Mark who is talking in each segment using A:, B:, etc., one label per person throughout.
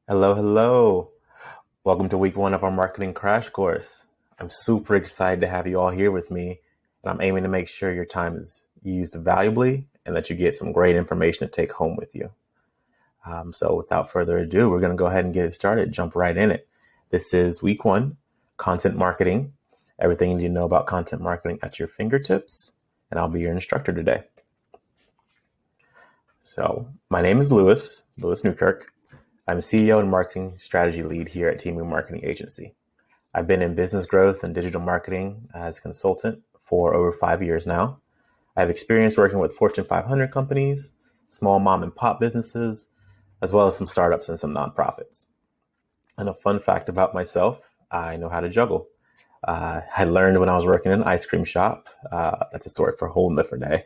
A: Hello, hello. Welcome to week one of our marketing crash course. I'm super excited to have you all here with me, and I'm aiming to make sure your time is used valuably and that you get some great information to take home with you. So without further ado, we're going to go ahead and get it started, jump right in it. This is week one, content marketing. Everything you need to know about content marketing at your fingertips, and I'll be your instructor today. So my name is Lewis Newkirk. I'm CEO and marketing strategy lead here at Temu Marketing Agency. I've been in business growth and digital marketing as a consultant for over 5 years now. I have experience working with Fortune 500 companies, small mom and pop businesses, as well as some startups and some nonprofits. And a fun fact about myself, I know how to juggle. I learned when I was working in an ice cream shop. That's a story for a whole different day.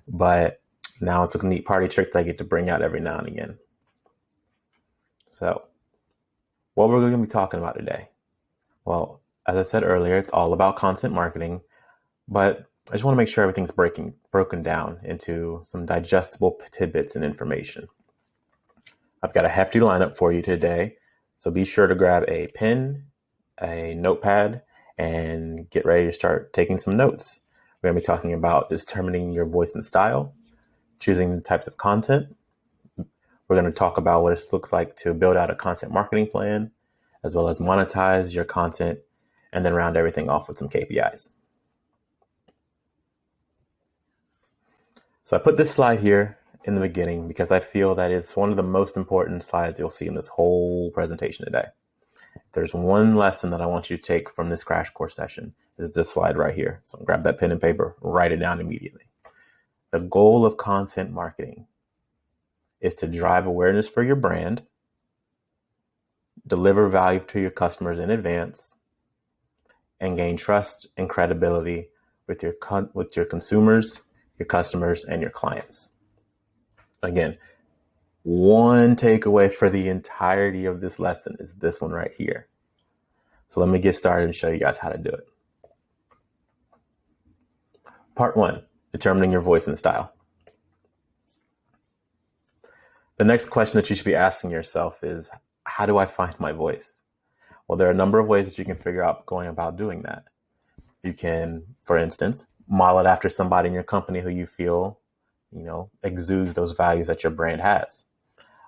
A: But now it's a neat party trick that I get to bring out every now and again. So, what we're going to be talking about today? Well, as I said earlier, it's all about content marketing, but I just want to make sure everything's broken down into some digestible tidbits and information. I've got a hefty lineup for you today, so be sure to grab a pen, a notepad, and get ready to start taking some notes. We're going to be talking about determining your voice and style, choosing the types of content. We're going to talk about what it looks like to build out a content marketing plan, as well as monetize your content, and then round everything off with some KPIs. So I put this slide here in the beginning because I feel that it's one of the most important slides you'll see in this whole presentation today. If there's one lesson that I want you to take from this crash course session, is this slide right here. So grab that pen and paper, write it down immediately. The goal of content marketing is to drive awareness for your brand, deliver value to your customers in advance, and gain trust and credibility with your consumers, your customers, and your clients. Again, one takeaway for the entirety of this lesson is this one right here. So let me get started and show you guys how to do it. Part one, determining your voice and style. The next question that you should be asking yourself is, how do I find my voice? Well, there are a number of ways that you can figure out going about doing that. You can, for instance, model it after somebody in your company who you feel, exudes those values that your brand has.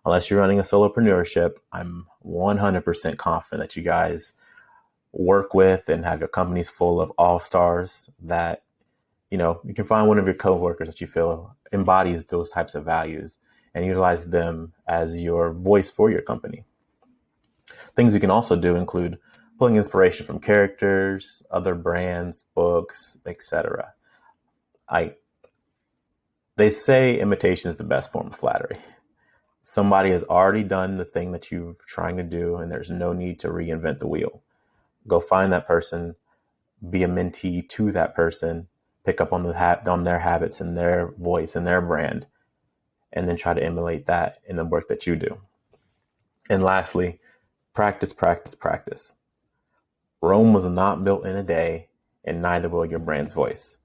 A: Unless you're running a solopreneurship, I'm 100% confident that you guys work with and have your companies full of all-stars that, you can find one of your coworkers that you feel embodies those types of values and utilize them as your voice for your company. Things you can also do include pulling inspiration from characters, other brands, books, etc. They say imitation is the best form of flattery. Somebody has already done the thing that you're trying to do, and there's no need to reinvent the wheel. Go find that person, be a mentee to that person, pick up on their habits and their voice and their brand, and then try to emulate that in the work that you do. And lastly, practice, practice, practice. Rome was not built in a day, and neither will your brand's voice.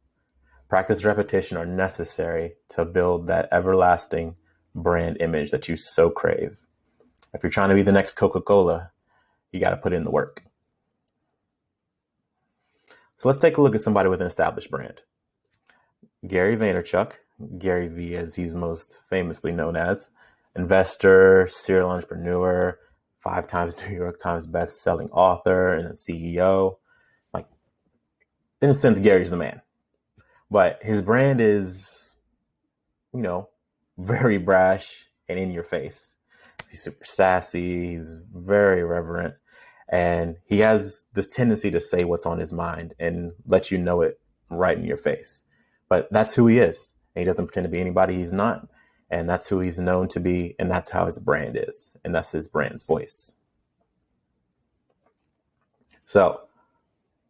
A: Practice and repetition are necessary to build that everlasting brand image that you so crave. If you're trying to be the next Coca-Cola, you got to put in the work. So let's take a look at somebody with an established brand. Gary Vaynerchuk, Gary V as he's most famously known as, investor, serial entrepreneur, 5 times New York Times best-selling author and a CEO. In a sense, Gary's the man. But his brand is, very brash and in your face. He's super sassy. He's very irreverent. And he has this tendency to say what's on his mind and let you know it right in your face. But that's who he is. And he doesn't pretend to be anybody he's not. And that's who he's known to be. And that's how his brand is. And that's his brand's voice. So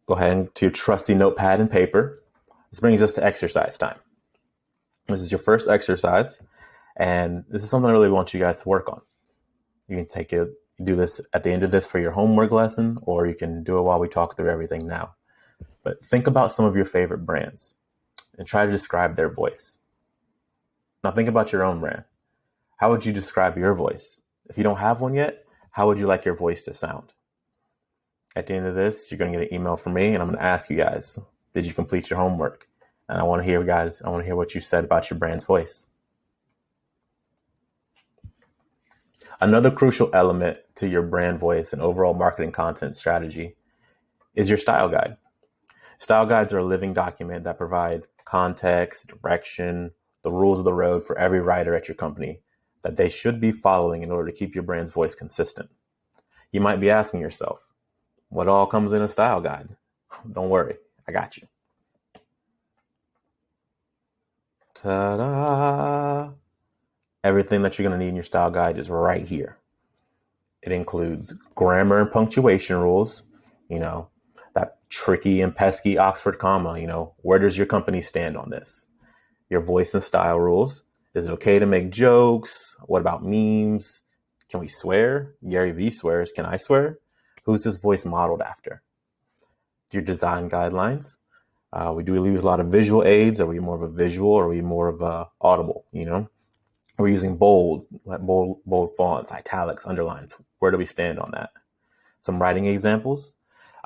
A: go ahead to your trusty notepad and paper. This brings us to exercise time. This is your first exercise. And this is something I really want you guys to work on. You can do this at the end of this for your homework lesson, or you can do it while we talk through everything now. But think about some of your favorite brands and try to describe their voice. Now think about your own brand. How would you describe your voice? If you don't have one yet, How would you like your voice to sound? At the end of this, you're going to get an email from me, and I'm going to ask you guys, did you complete your homework? And I want to hear what you said about your brand's voice. Another crucial element to your brand voice and overall marketing content strategy is your style guide. Style guides are a living document that provide context, direction, the rules of the road for every writer at your company that they should be following in order to keep your brand's voice consistent. You might be asking yourself, what all comes in a style guide? Don't worry, I got you. Ta-da! Everything that you're going to need in your style guide is right here. It includes grammar and punctuation rules, that tricky and pesky Oxford comma, where does your company stand on this? Your voice and style rules. Is it okay to make jokes? What about memes? Can we swear? Gary Vee swears. Can I swear? Who's this voice modeled after? Your design guidelines. Do we use a lot of visual aids? Are we more of a visual or are we more of a audible? We're using bold fonts, italics, underlines. Where do we stand on that? Some writing examples.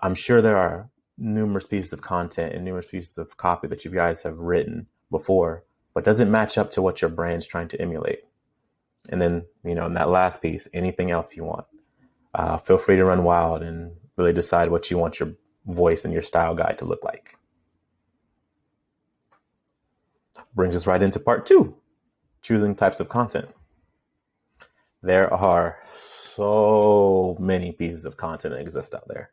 A: I'm sure there are numerous pieces of content and numerous pieces of copy that you guys have written before, but does it match up to what your brand's trying to emulate? And then, in that last piece, anything else you want. Feel free to run wild and really decide what you want your voice and your style guide to look like. Brings us right into part 2, choosing types of content. There are so many pieces of content that exist out there,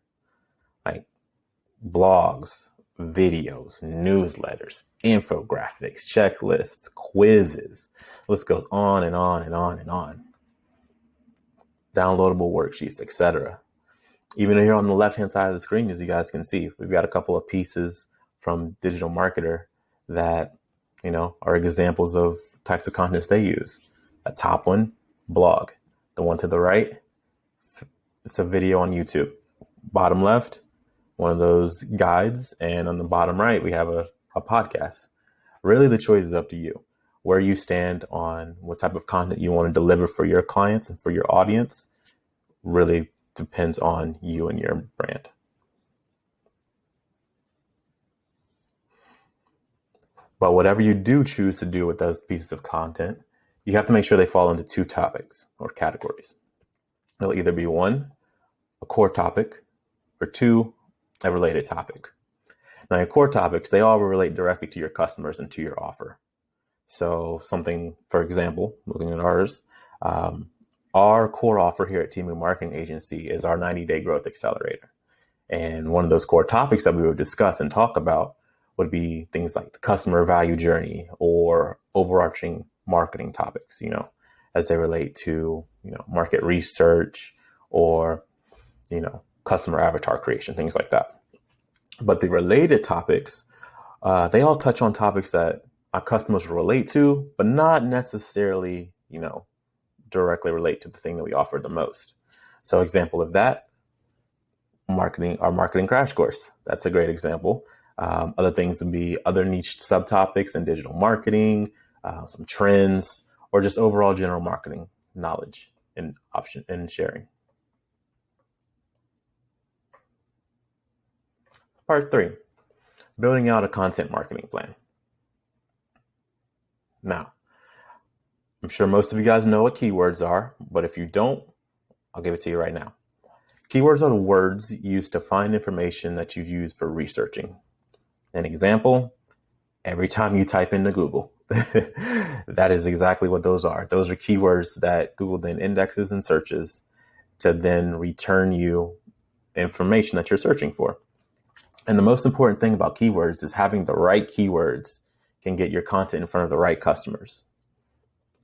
A: like blogs, videos, newsletters, infographics, checklists, quizzes. The list goes on and on and on and on. Downloadable worksheets, etc. Even here on the left-hand side of the screen, as you guys can see, we've got a couple of pieces from Digital Marketer that, are examples of types of contents they use. A top one, blog. The one to the right, it's a video on YouTube. Bottom left, one of those guides. And on the bottom right, we have a podcast. Really, the choice is up to you. Where you stand on what type of content you want to deliver for your clients and for your audience really depends on you and your brand. But whatever you do choose to do with those pieces of content, you have to make sure they fall into 2 topics or categories. It'll either be 1, a core topic, or 2, a related topic. Now, your core topics, they all relate directly to your customers and to your offer. So something, for example, looking at ours, our core offer here at Temu Marketing Agency is our 90-day growth accelerator. And one of those core topics that we would discuss and talk about would be things like the customer value journey or overarching marketing topics, as they relate to, market research or, customer avatar creation, things like that. But the related topics, they all touch on topics that our customers relate to, but not necessarily, directly relate to the thing that we offer the most. So example of that, our marketing crash course. That's a great example. Other things would be other niche subtopics in digital marketing, some trends, or just overall general marketing knowledge and sharing. Part 3, building out a content marketing plan. Now, I'm sure most of you guys know what keywords are, but if you don't, I'll give it to you right now. Keywords are the words used to find information that you use for researching. An example, every time you type into Google, that is exactly what those are. Those are keywords that Google then indexes and searches to then return you information that you're searching for. And the most important thing about keywords is having the right keywords can get your content in front of the right customers.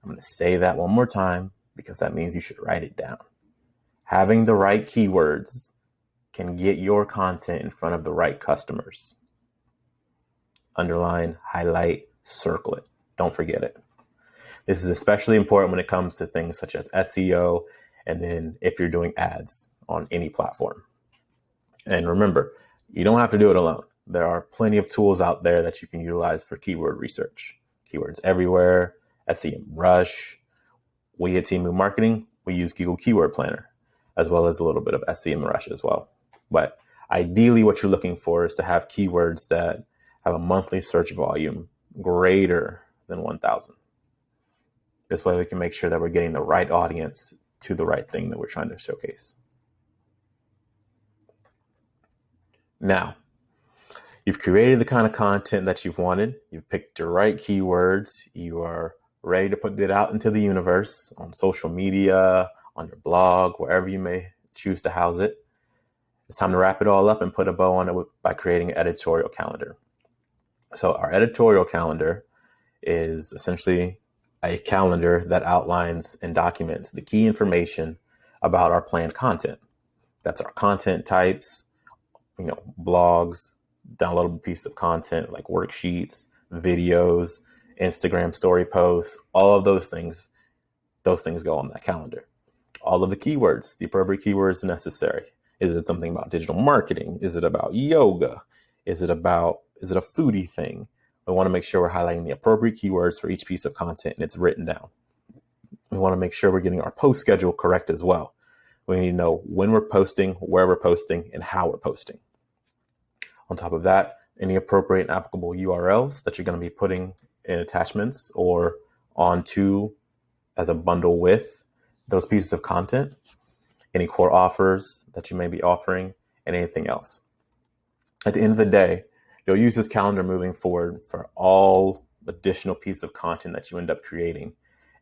A: I'm going to say that one more time because that means you should write it down. Having the right keywords can get your content in front of the right customers. Underline, highlight, circle it. Don't forget it. This is especially important when it comes to things such as SEO, and then if you're doing ads on any platform. And remember, you don't have to do it alone. There are plenty of tools out there that you can utilize for keyword research. Keywords Everywhere, SEMrush. We at Temu Marketing, we use Google Keyword Planner. as well as a little bit of SEMrush as well. But ideally, what you're looking for is to have keywords that have a monthly search volume greater than 1,000. This way we can make sure that we're getting the right audience to the right thing that we're trying to showcase. Now, you've created the kind of content that you've wanted. You've picked the right keywords. You are ready to put it out into the universe on social media, on your blog, wherever you may choose to house it. It's time to wrap it all up and put a bow on it by creating an editorial calendar. So our editorial calendar is essentially a calendar that outlines and documents the key information about our planned content. That's our content types, blogs, downloadable piece of content like worksheets, videos, Instagram story posts, all of those things go on that calendar. All of the keywords, the appropriate keywords necessary. Is it something about digital marketing? Is it about yoga? Is it a foodie thing? We want to make sure we're highlighting the appropriate keywords for each piece of content and it's written down. We want to make sure we're getting our post schedule correct as well. We need to know when we're posting, where we're posting, and how we're posting. On top of that, any appropriate and applicable URLs that you're going to be putting in attachments or onto as a bundle with those pieces of content, any core offers that you may be offering, and anything else. At the end of the day, you'll use this calendar moving forward for all additional pieces of content that you end up creating.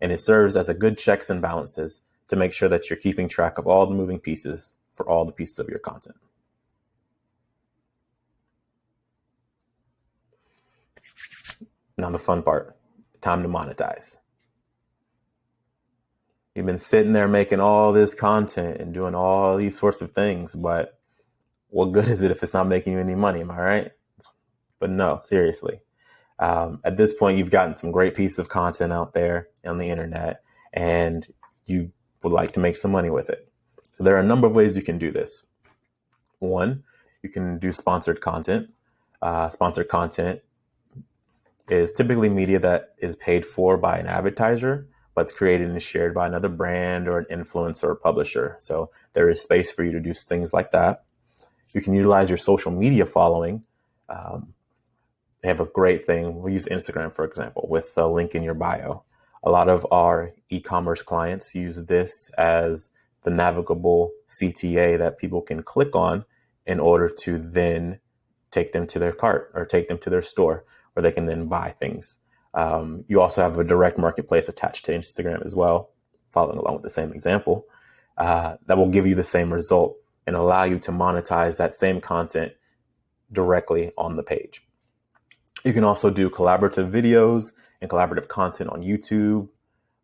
A: And it serves as a good checks and balances to make sure that you're keeping track of all the moving pieces for all the pieces of your content. Now the fun part, time to monetize. You've been sitting there making all this content and doing all these sorts of things, but what good is it if it's not making you any money? Am I right? But no, seriously. At this point, you've gotten some great pieces of content out there on the internet, and you would like to make some money with it. So there are a number of ways you can do this. One, you can do sponsored content. Sponsored content is typically media that is paid for by an advertiser, but it's created and shared by another brand or an influencer or publisher. So there is space for you to do things like that. You can utilize your social media following. They have a great thing. We use Instagram, for example, with the link in your bio. A lot of our e-commerce clients use this as the navigable CTA that people can click on in order to then take them to their cart or take them to their store where they can then buy things. You also have a direct marketplace attached to Instagram as well, following along with the same example, that will give you the same result and allow you to monetize that same content directly on the page. You can also do collaborative videos and collaborative content on YouTube.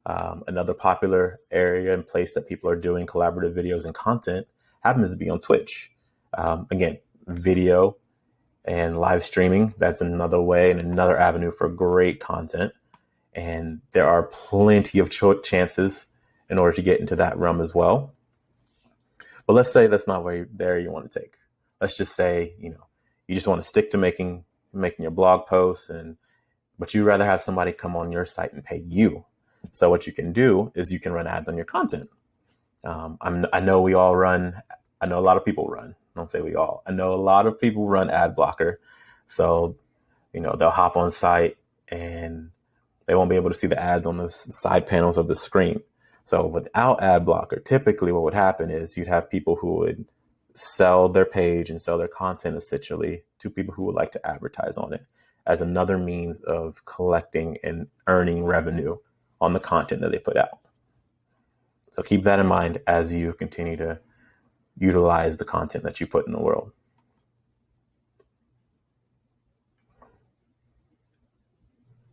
A: Another popular area and place that people are doing collaborative videos and content happens to be on Twitch. Again, video and live streaming, that's another way and another avenue for great content. And there are plenty of chances in order to get into that realm as well. But let's say that's not where you want to take. Let's just say, you just want to stick to making your blog posts, but you'd rather have somebody come on your site and pay you. So what you can do is you can run ads on your content. I know a lot of people run. Don't say we all. I know a lot of people run ad blocker. So, they'll hop on site and they won't be able to see the ads on the side panels of the screen. So without ad blocker, typically what would happen is you'd have people who would sell their page and sell their content essentially to people who would like to advertise on it as another means of collecting and earning revenue on the content that they put out. So keep that in mind as you continue to utilize the content that you put in the world.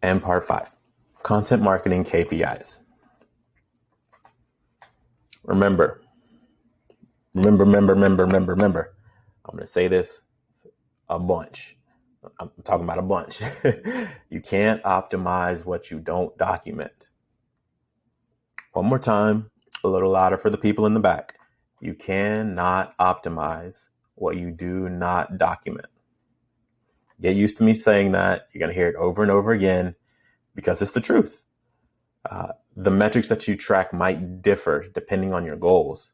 A: And part 5, content marketing KPIs. Remember. I'm going to say this a bunch. I'm talking about a bunch. You can't optimize what you don't document. One more time, a little louder for the people in the back. You cannot optimize what you do not document. Get used to me saying that. You're going to hear it over and over again because it's the truth. The metrics that you track might differ depending on your goals.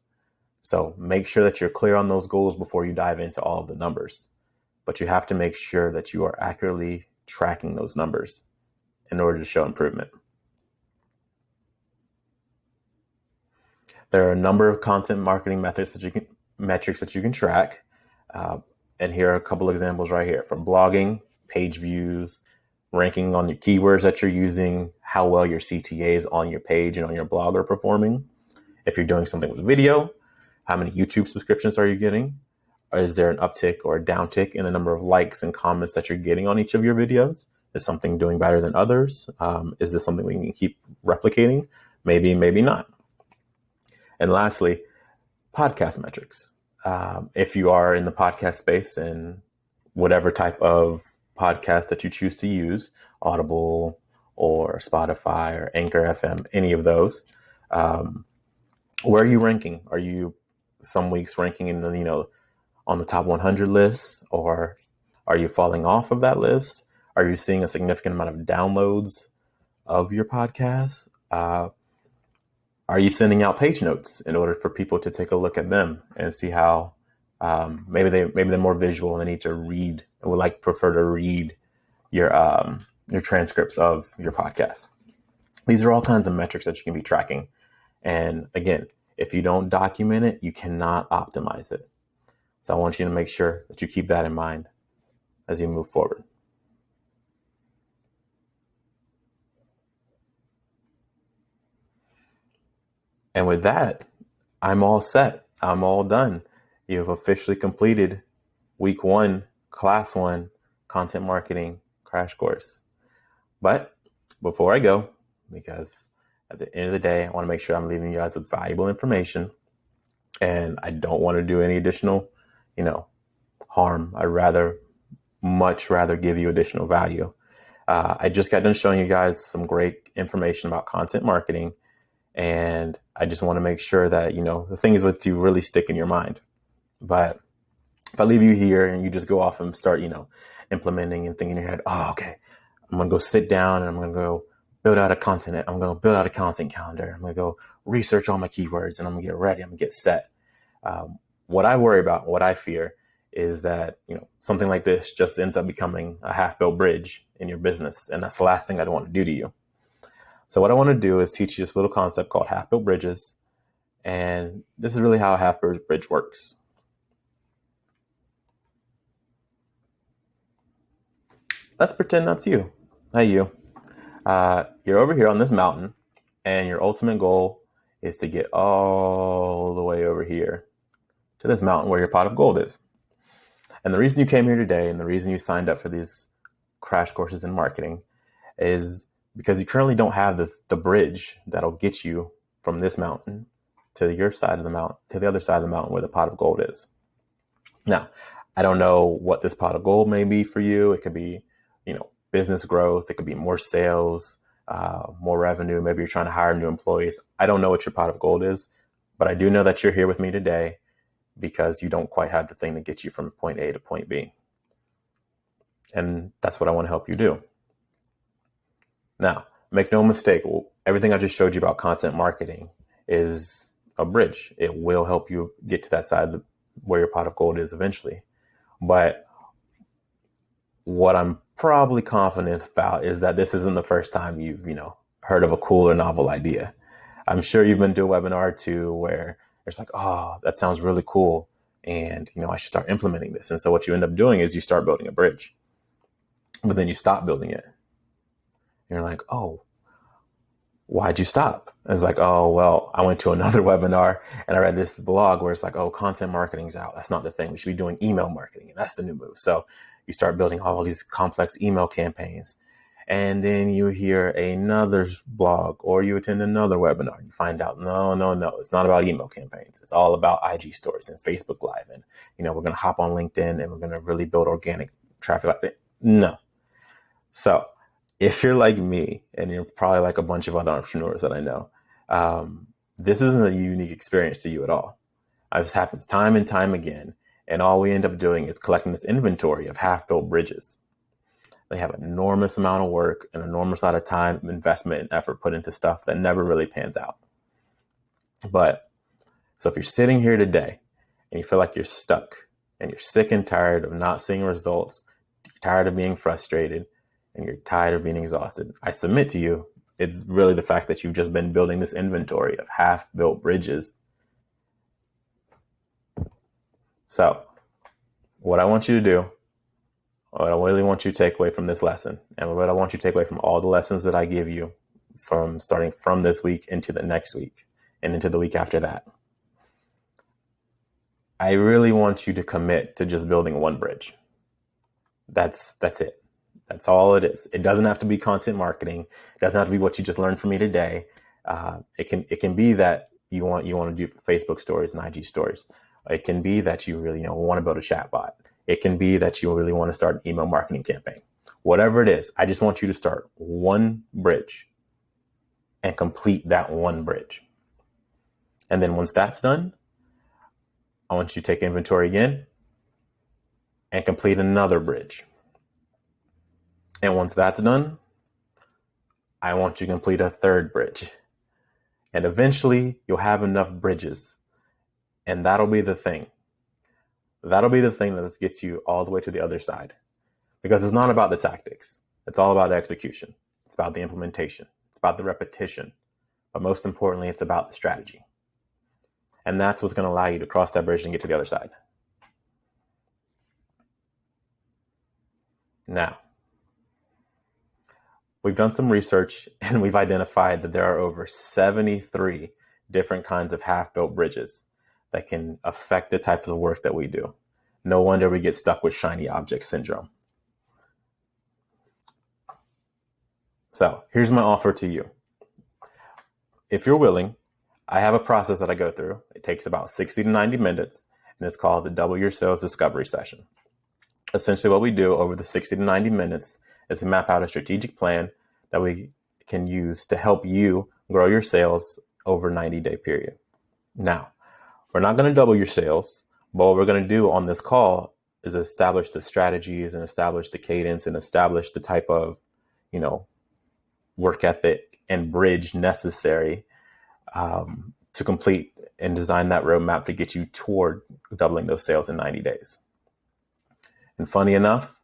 A: So make sure that you're clear on those goals before you dive into all of the numbers. But you have to make sure that you are accurately tracking those numbers in order to show improvement. There are a number of content marketing metrics that you can track. And here are a couple examples right here. From blogging, page views, ranking on your keywords that you're using, how well your CTAs on your page and on your blog are performing. If you're doing something with video, how many YouTube subscriptions are you getting? Is there an uptick or a downtick in the number of likes and comments that you're getting on each of your videos? Is something doing better than others? Is this something we can keep replicating? Maybe, maybe not. And lastly, podcast metrics. If you are in the podcast space and whatever type of podcast that you choose to use, Audible or Spotify or Anchor FM, any of those, where are you ranking? Are you some weeks ranking in the, on the top 100 lists, or are you falling off of that list? Are you seeing a significant amount of downloads of your podcast? Are you sending out page notes in order for people to take a look at them and see how maybe they're more visual and they need to read and would prefer to read your transcripts of your podcast? These are all kinds of metrics that you can be tracking. And again, if you don't document it, you cannot optimize it. So I want you to make sure that you keep that in mind as you move forward. And with that, I'm all set. I'm all done. You've officially completed week 1, class 1, content marketing crash course. But before I go, because at the end of the day, I want to make sure I'm leaving you guys with valuable information, and I don't want to do any additional, harm. I'd much rather give you additional value. I just got done showing you guys some great information about content marketing, and I just want to make sure that, the things with you really stick in your mind. But if I leave you here and you just go off and start, implementing and thinking in your head, oh, okay, I'm going to go sit down and I'm going to go build out a content. I'm going to build out a content calendar. I'm going to go research all my keywords and I'm going to get ready. I'm going to get set. What I worry about, what I fear is that, something like this just ends up becoming a half-built bridge in your business. And that's the last thing I'd want to do to you. So what I want to do is teach you this little concept called half-built bridges. And this is really how a half-built bridge works. Let's pretend that's you. Hey, you. You're over here on this mountain, and your ultimate goal is to get all the way over here to this mountain where your pot of gold is. And the reason you came here today and the reason you signed up for these crash courses in marketing is because you currently don't have the bridge that'll get you from this mountain to your side of the mountain, to the other side of the mountain where the pot of gold is. Now, I don't know what this pot of gold may be for you. It could be, business growth. It could be more sales, more revenue. Maybe you're trying to hire new employees. I don't know what your pot of gold is, but I do know that you're here with me today because you don't quite have the thing to get you from point A to point B. And that's what I want to help you do. Now, make no mistake, everything I just showed you about content marketing is a bridge. It will help you get to that side where your pot of gold is eventually. But what I'm probably confident about is that this isn't the first time you've, heard of a cool or novel idea. I'm sure you've been to a webinar too where it's like, oh, that sounds really cool. And, I should start implementing this. And so what you end up doing is you start building a bridge, but then you stop building it. And you're like, oh, why'd you stop? And it's like, oh, well, I went to another webinar and I read this blog where it's like, oh, content marketing's out. That's not the thing. We should be doing email marketing. And that's the new move. So you start building all these complex email campaigns. And then you hear another blog or you attend another webinar. You find out, no, it's not about email campaigns. It's all about IG stories and Facebook Live. And, we're going to hop on LinkedIn and we're going to really build organic traffic like that. No. So if you're like me, and you're probably like a bunch of other entrepreneurs that I know, this isn't a unique experience to you at all. This happens time and time again. And all we end up doing is collecting this inventory of half-built bridges. They have an enormous amount of work, an enormous amount of time, investment, and effort put into stuff that never really pans out. But So if you're sitting here today and you feel like you're stuck and you're sick and tired of not seeing results, you're tired of being frustrated, and you're tired of being exhausted, I submit to you, it's really the fact that you've just been building this inventory of half-built bridges. So what I want you to do, what I really want you to take away from this lesson, and what I want you to take away from all the lessons that I give you from starting from this week into the next week and into the week after that, I really want you to commit to just building one bridge. That's it. That's all it is. It doesn't have to be content marketing. It doesn't have to be what you just learned from me today. It can be that you want to do Facebook stories and IG stories. It can be that you really want to build a chatbot. It can be that you really want to start an email marketing campaign. Whatever it is, I just want you to start one bridge and complete that one bridge. And then once that's done, I want you to take inventory again and complete another bridge. And once that's done, I want you to complete a third bridge. And eventually you'll have enough bridges. And that'll be the thing. That'll be the thing that gets you all the way to the other side. Because it's not about the tactics. It's all about the execution. It's about the implementation. It's about the repetition. But most importantly, it's about the strategy. And that's what's going to allow you to cross that bridge and get to the other side. Now, we've done some research and we've identified that there are over 73 different kinds of half-built bridges that can affect the types of work that we do. No wonder we get stuck with shiny object syndrome. So here's my offer to you. If you're willing, I have a process that I go through. It takes about 60 to 90 minutes, and it's called the Double Your Sales Discovery Session. Essentially what we do over the 60 to 90 minutes is we map out a strategic plan that we can use to help you grow your sales over a 90-day period. Now, we're not going to double your sales, but what we're going to do on this call is establish the strategies and establish the cadence and establish the type of, work ethic and bridge necessary to complete and design that roadmap to get you toward doubling those sales in 90 days. And funny enough,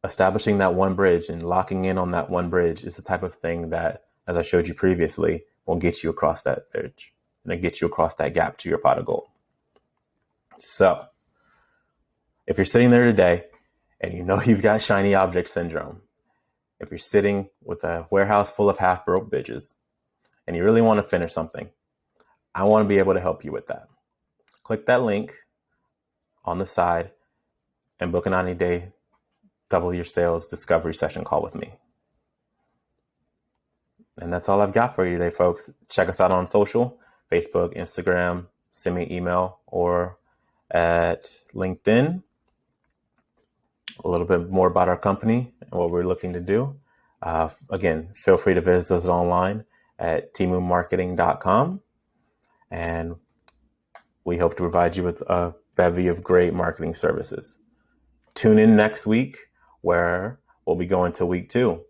A: establishing that one bridge and locking in on that one bridge is the type of thing that, as I showed you previously, will get you across that bridge and it gets you across that gap to your pot of gold. So if you're sitting there today and you've got shiny object syndrome, if you're sitting with a warehouse full of half-built bridges and you really want to finish something, I want to be able to help you with that. Click that link on the side and book a 90-day double your sales discovery session call with me. And that's all I've got for you today, folks. Check us out on social, Facebook, Instagram, send me an email, or at LinkedIn. A little bit more about our company and what we're looking to do. Again, feel free to visit us online at teammoonmarketing.com. And we hope to provide you with a bevy of great marketing services. Tune in next week where we'll be going to week 2.